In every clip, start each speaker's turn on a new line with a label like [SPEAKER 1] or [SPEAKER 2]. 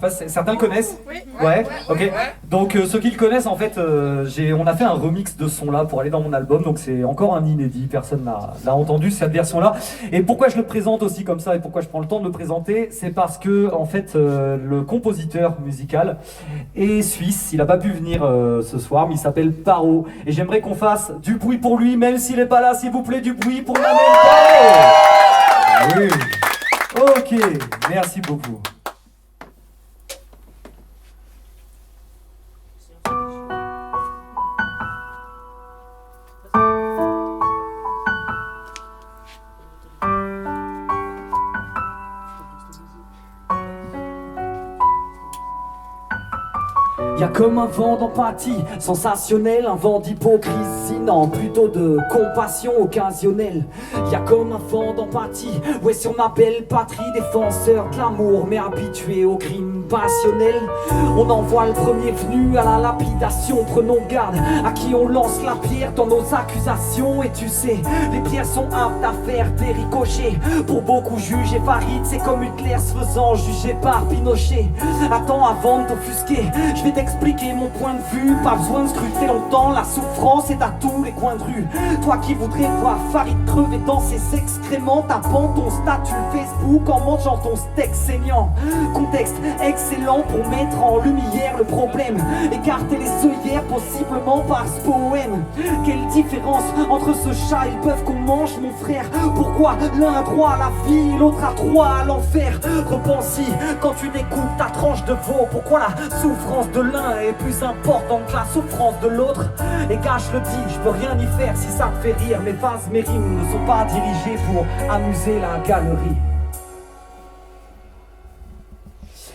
[SPEAKER 1] pas si certains le connaissent.
[SPEAKER 2] Oui.
[SPEAKER 1] Ouais, ok. Donc ceux qui le connaissent, en fait, on a fait un remix de ce son-là pour aller dans mon album, donc c'est encore un inédit, personne l'a entendu cette version-là. Et pourquoi je le présente aussi comme ça et pourquoi je prends le temps de le présenter, c'est parce que en fait le compositeur musical est suisse, il n'a pas pu venir ce soir, mais il s'appelle Paro. Et j'aimerais qu'on fasse du bruit pour lui, même s'il n'est pas là, s'il vous plaît, du bruit pour Manel Paro. Oui. Ok, merci beaucoup.
[SPEAKER 3] Y'a comme un vent d'empathie sensationnel, un vent d'hypocrisie, non, plutôt de compassion occasionnelle. Y'a comme un vent d'empathie, ouais, sur ma belle patrie, défenseur de l'amour, mais habitué au crime passionnel. On envoie le premier venu à la lapidation, prenons garde à qui on lance la pierre dans nos accusations. Et tu sais, les pierres sont aptes à faire des ricochets. Pour beaucoup juges et Farid, c'est comme Hitler se faisant juger par Pinochet. Attends, avant de t'offusquer, je vais t'expliquer mon point de vue. Pas besoin de scruter longtemps, la souffrance est à tous les coins de rue. Toi qui voudrais voir Farid crever dans ses excréments, tapant ton statut Facebook en mangeant ton steak saignant. Contexte excellent pour mettre en lumière le problème, écarter les œillères possiblement par ce poème. Quelle différence entre ce chat et le bœuf qu'on mange, mon frère? Pourquoi l'un a droit à la vie, l'autre a droit à l'enfer? Repense-y quand tu découpes ta tranche de veau. Pourquoi la souffrance de l'un est plus importante que la souffrance de l'autre? Et gars, je le dis, je peux rien y faire si ça te fait rire. Mes phases, mes rimes ne sont pas dirigées pour amuser la galerie.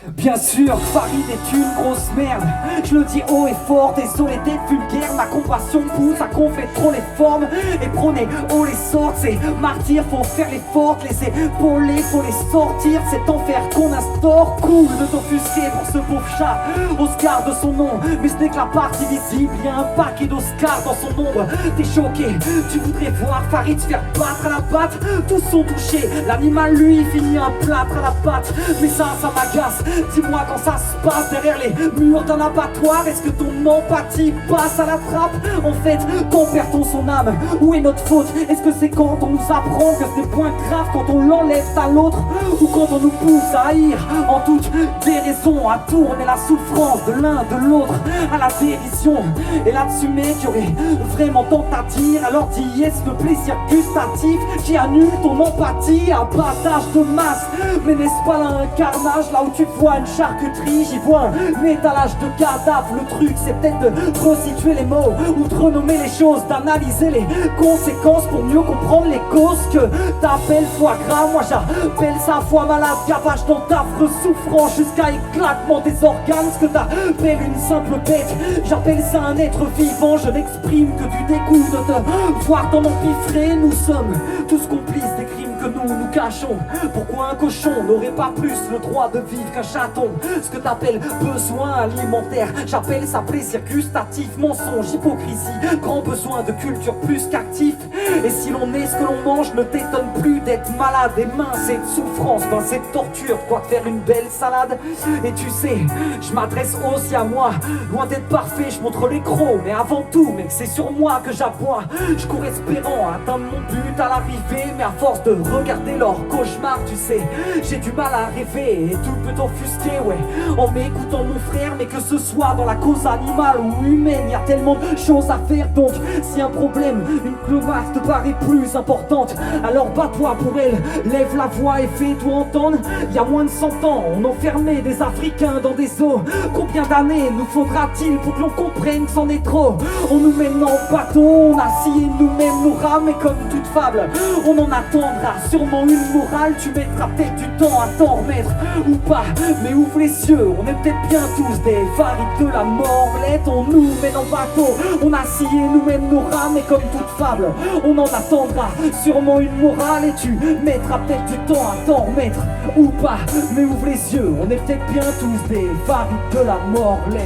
[SPEAKER 3] Bien sûr, Farid est une grosse merde. Je le dis haut et fort, désolé d'être vulgaire. Ma compassion pousse à qu'on fait trop les formes et prôner haut les sortes. Ces martyrs, faut faire l'effort, les épauler, faut les sortir. Cet enfer qu'on instaure, cool de t'offusquer pour ce pauvre chat. Oscar de son nom, mais ce n'est que la partie visible. Y'a un paquet d'Oscar dans son ombre. T'es choqué, tu voudrais voir Farid se faire battre à la batte. Tous sont touchés, l'animal lui finit un plâtre à la patte. Mais ça m'agace. Dis-moi quand ça se passe derrière les murs d'un abattoir, est-ce que ton empathie passe à la trappe? En fait, quand perd-on son âme? Où est notre faute? Est-ce que c'est quand on nous apprend que c'est point grave quand on l'enlève à l'autre? Ou quand on nous pousse à haïr en toute déraison, à tourner la souffrance de l'un de l'autre à la dérision? Et là-dessus mec, y'aurait vraiment tant à dire. Alors dis est-ce le plaisir gustatif qui annule ton empathie? Abattage de masse, mais n'est-ce pas là un carnage? Là où tu vois une charcuterie, j'y vois un étalage de cadavres. Le truc c'est peut-être de resituer les mots ou de renommer les choses, d'analyser les conséquences pour mieux comprendre les causes. Que t'appelles foie gras, moi j'appelle ça foie malade. Gavage dans d'affreux souffrance jusqu'à éclatement des organes. Ce que t'appelles une simple bête, j'appelle ça un être vivant. Je n'exprime que du dégoût de te voir dans l'empiffré. Nous sommes tous complices des crimes que nous cachons. Pourquoi un cochon n'aurait pas plus le droit de vivre qu'un chaton? Ce que t'appelles besoin alimentaire, j'appelle ça plaisir gustatif. Mensonge, hypocrisie, grand besoin de culture plus qu'actif. Et si l'on est ce que l'on mange, ne t'étonne plus d'être malade. Et mince, cette souffrance, ben cette torture, quoi te faire une belle salade. Et tu sais, je m'adresse aussi à moi. Loin d'être parfait, je montre les crocs. Mais avant tout, mec, c'est sur moi que j'aboie. Je cours espérant atteindre mon but à l'arrivée. Mais à force de regarder leur cauchemar, tu sais, j'ai du mal à rêver. Et tout peut t'offusquer, ouais, en m'écoutant mon frère. Mais que ce soit dans la cause animale ou humaine, y a tellement de choses à faire. Donc, si un problème, une clomasse te paraît plus importante, alors bats-toi pour elle, lève la voix et fais-toi entendre. Y a moins de 100 ans, on enfermait des Africains dans des eaux. Combien d'années nous faudra-t-il pour que l'on comprenne que c'en est trop? On nous mène en bateau, on a scié nous-mêmes nos rames. Et comme toute fable, on en attendra sûrement une morale. Tu mettras peut-être du temps à t'en remettre ou pas, mais ouvre les yeux, on est peut-être bien tous des varites de la morlette. On nous mène en bateau, on a scié nous-mêmes nos rames. Et comme toute fable, on en attendra sûrement une morale. Et tu mettras peut-être du temps à t'en remettre ou pas, mais ouvre les yeux, on est peut-être bien tous des varites de la morlette.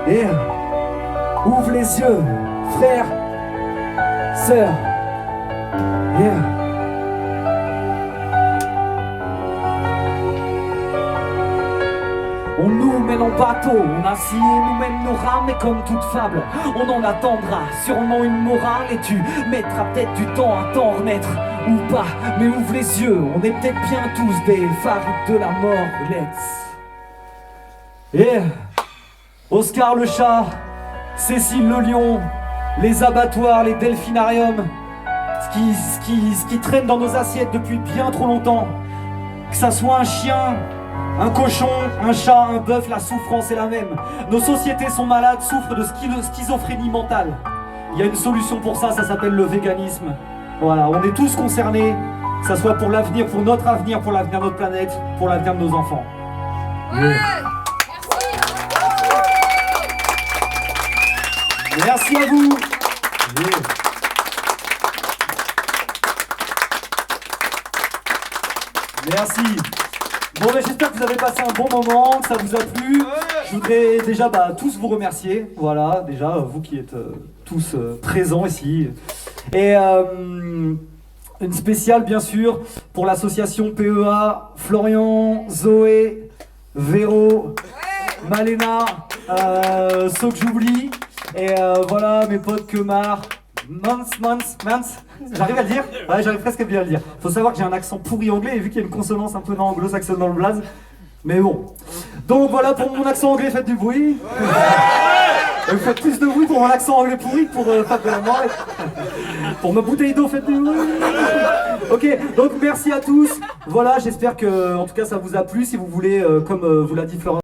[SPEAKER 3] Et ouvre les yeux, frère, sœur. On nous mène en bateau, on assied nous-mêmes nos rames. Et comme toute fable, on en attendra sûrement une morale. Et tu mettras peut-être du temps à t'en remettre ou pas, mais ouvre les yeux, on est peut-être bien tous des Farid de la mort.
[SPEAKER 1] Et Oscar le chat, Cécile le lion, les abattoirs, les delphinariums, ce qui traîne dans nos assiettes depuis bien trop longtemps, que ça soit un chien, un cochon, un chat, un bœuf, la souffrance est la même. Nos sociétés sont malades, souffrent de schizophrénie mentale. Il y a une solution pour ça, ça s'appelle le véganisme. Voilà, on est tous concernés, que ça soit pour l'avenir, pour notre avenir, pour l'avenir de notre planète, pour l'avenir de nos enfants.
[SPEAKER 2] Ouais.
[SPEAKER 1] Merci à vous. Merci. Bon, ben, j'espère que vous avez passé un bon moment, que ça vous a plu. Je voudrais déjà tous vous remercier. Voilà, déjà, vous qui êtes tous présents ici. Et une spéciale, bien sûr, pour l'association PEA, Florian, Zoé, Véro, Malena, ceux que j'oublie. Et voilà, mes potes Kemar, Mans, j'arrive à le dire? Ouais, j'arrive presque à bien le dire. Faut savoir que j'ai un accent pourri anglais et vu qu'il y a une consonance un peu anglo-saxonne dans le blaze. Mais bon. Donc voilà pour mon accent anglais, faites du bruit. Vous faites plus de bruit pour mon accent anglais pourri que pour Fab de la mort. Pour ma bouteille d'eau, faites du bruit. Ok, donc merci à tous. Voilà, j'espère que en tout cas ça vous a plu. Si vous voulez, comme vous l'a dit Florent.